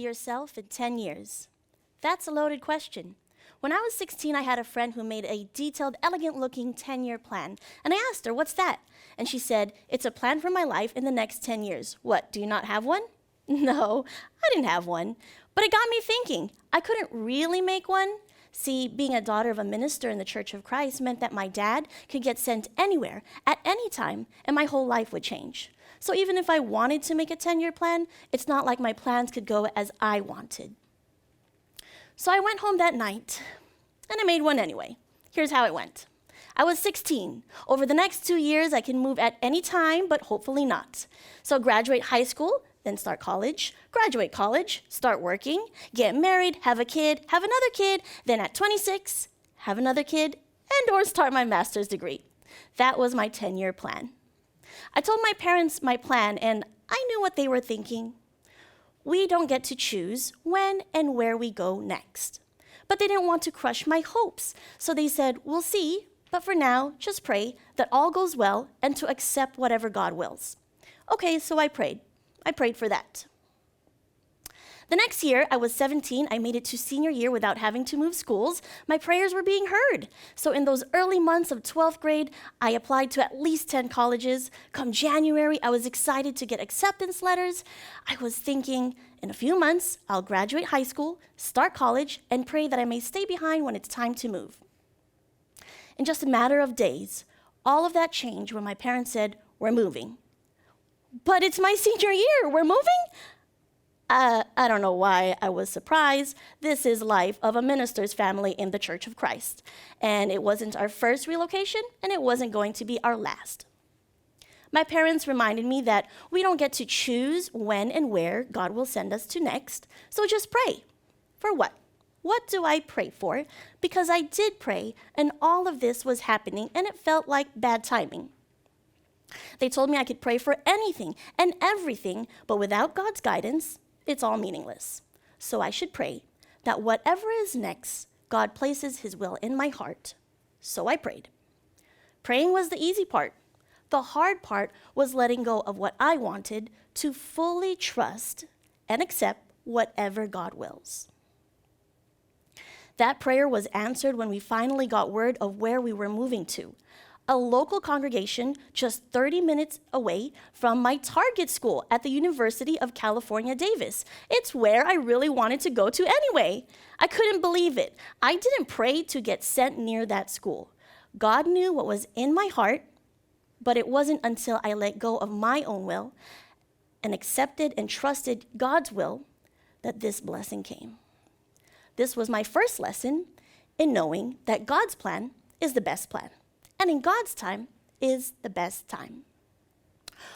yourself in 10 years? That's a loaded question. When I was 16, I had a friend who made a detailed, elegant-looking 10-year plan. And I asked her, what's that? And she said, it's a plan for my life in the next 10 years. What, do you not have one? No, I didn't have one. But it got me thinking. I couldn't really make one. See, being a daughter of a minister in the Church of Christ meant that my dad could get sent anywhere, at any time, and my whole life would change. So even if I wanted to make a 10-year plan, it's not like my plans could go as I wanted. So I went home that night, and I made one anyway. Here's how it went. I was 16. Over the next 2 years, I can move at any time, but hopefully not. So graduate high school, then start college, graduate college, start working, get married, have a kid, have another kid, then at 26, have another kid, and or start my master's degree. That was my 10-year plan. I told my parents my plan, and I knew what they were thinking. We don't get to choose when and where we go next. But they didn't want to crush my hopes, so they said, we'll see, but for now, just pray that all goes well and to accept whatever God wills. Okay, so I prayed. I prayed for that. The next year, I was 17. I made it to senior year without having to move schools. My prayers were being heard. So in those early months of 12th grade, I applied to at least 10 colleges. Come January, I was excited to get acceptance letters. I was thinking, in a few months, I'll graduate high school, start college, and pray that I may stay behind when it's time to move. In just a matter of days, all of that changed when my parents said, we're moving. But it's my senior year, we're moving? I don't know why I was surprised. This is life of a minister's family in the Church of Christ. And it wasn't our first relocation, and it wasn't going to be our last. My parents reminded me that we don't get to choose when and where God will send us to next, so just pray. For what? What do I pray for? Because I did pray, and all of this was happening, and it felt like bad timing. They told me I could pray for anything and everything, but without God's guidance, it's all meaningless. So I should pray that whatever is next, God places his will in my heart. So I prayed. Praying was the easy part. The hard part was letting go of what I wanted to fully trust and accept whatever God wills. That prayer was answered when we finally got word of where we were moving to. A local congregation just 30 minutes away from my target school at the University of California, Davis. It's where I really wanted to go to anyway. I couldn't believe it. I didn't pray to get sent near that school. God knew what was in my heart, but it wasn't until I let go of my own will and accepted and trusted God's will that this blessing came. This was my first lesson in knowing that God's plan is the best plan. And in God's time is the best time.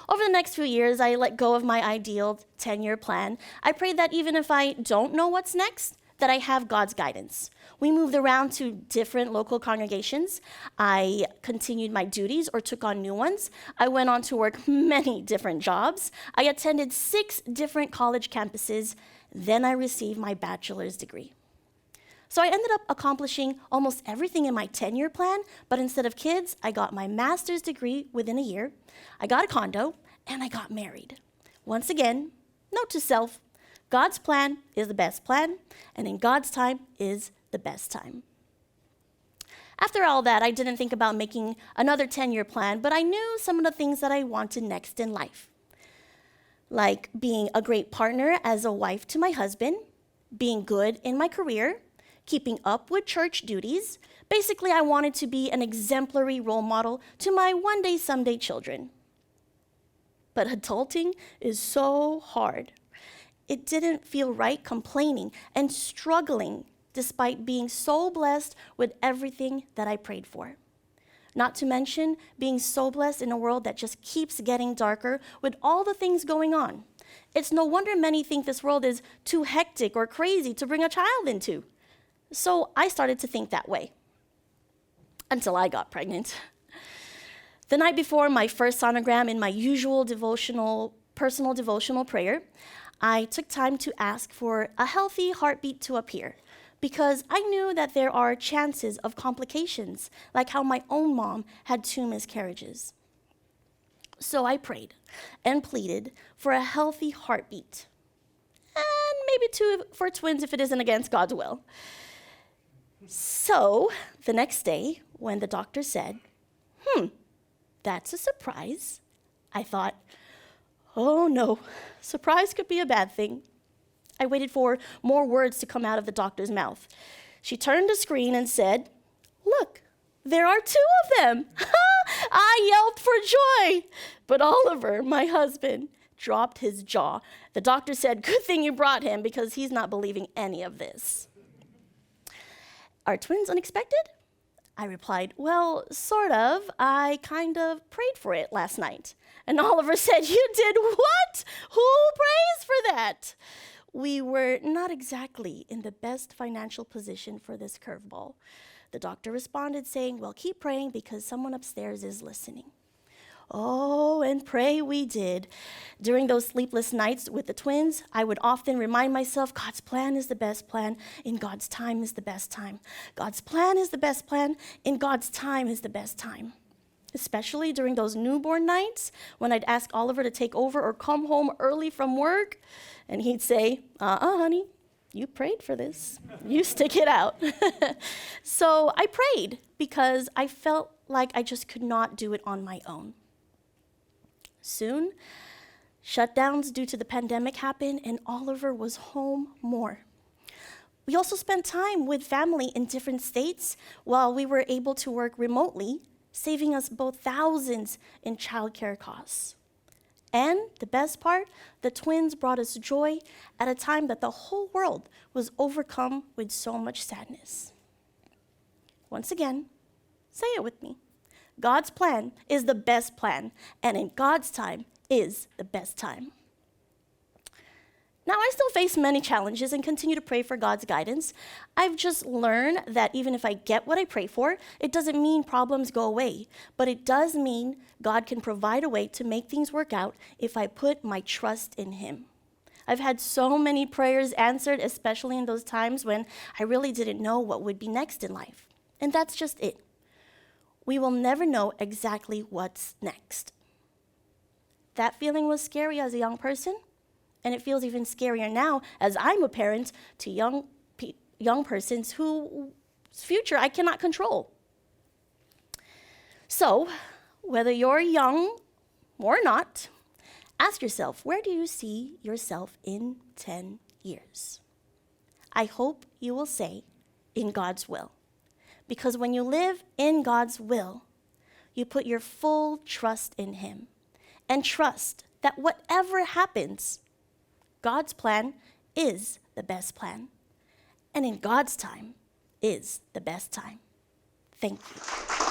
Over the next few years, I let go of my ideal 10-year plan. I prayed that even if I don't know what's next, that I have God's guidance. We moved around to different local congregations. I continued my duties or took on new ones. I went on to work many different jobs. I attended 6 different college campuses. Then I received my bachelor's degree. So I ended up accomplishing almost everything in my 10-year plan, but instead of kids, I got my master's degree within a year, I got a condo, and I got married. Once again, note to self, God's plan is the best plan, and in God's time is the best time. After all that, I didn't think about making another 10-year plan, but I knew some of the things that I wanted next in life, like being a great partner as a wife to my husband, being good in my career, keeping up with church duties. Basically, I wanted to be an exemplary role model to my one day, someday children. But adulting is so hard. It didn't feel right complaining and struggling despite being so blessed with everything that I prayed for. Not to mention being so blessed in a world that just keeps getting darker with all the things going on. It's no wonder many think this world is too hectic or crazy to bring a child into. So I started to think that way until I got pregnant. The night before my first sonogram in my usual personal devotional prayer, I took time to ask for a healthy heartbeat to appear because I knew that there are chances of complications, like how my own mom had 2 miscarriages. So I prayed and pleaded for a healthy heartbeat. And maybe 2 for twins if it isn't against God's will. So the next day, when the doctor said, that's a surprise, I thought, oh no, surprise could be a bad thing. I waited for more words to come out of the doctor's mouth. She turned the screen and said, look, there are 2 of them. I yelped for joy. But Oliver, my husband, dropped his jaw. The doctor said, good thing you brought him because he's not believing any of this. Are twins unexpected? I replied, well, sort of. I kind of prayed for it last night. And Oliver said, you did what? Who prays for that? We were not exactly in the best financial position for this curveball. The doctor responded saying, well, keep praying because someone upstairs is listening. Oh, and pray we did. During those sleepless nights with the twins, I would often remind myself, God's plan is the best plan. In God's time is the best time. God's plan is the best plan. In God's time is the best time. Especially during those newborn nights when I'd ask Oliver to take over or come home early from work. And he'd say, honey, you prayed for this. You stick it out. So I prayed because I felt like I just could not do it on my own. Soon, shutdowns due to the pandemic happened and Oliver was home more. We also spent time with family in different states while we were able to work remotely, saving us both thousands in childcare costs. And the best part, the twins brought us joy at a time that the whole world was overcome with so much sadness. Once again, say it with me. God's plan is the best plan, and in God's time is the best time. Now, I still face many challenges and continue to pray for God's guidance. I've just learned that even if I get what I pray for, it doesn't mean problems go away, but it does mean God can provide a way to make things work out if I put my trust in Him. I've had so many prayers answered, especially in those times when I really didn't know what would be next in life. And that's just it. We will never know exactly what's next. That feeling was scary as a young person, and it feels even scarier now as I'm a parent to young persons whose future I cannot control. So, whether you're young or not, ask yourself, where do you see yourself in 10 years? I hope you will say, in God's will. Because when you live in God's will, you put your full trust in Him and trust that whatever happens, God's plan is the best plan. And in God's time is the best time. Thank you.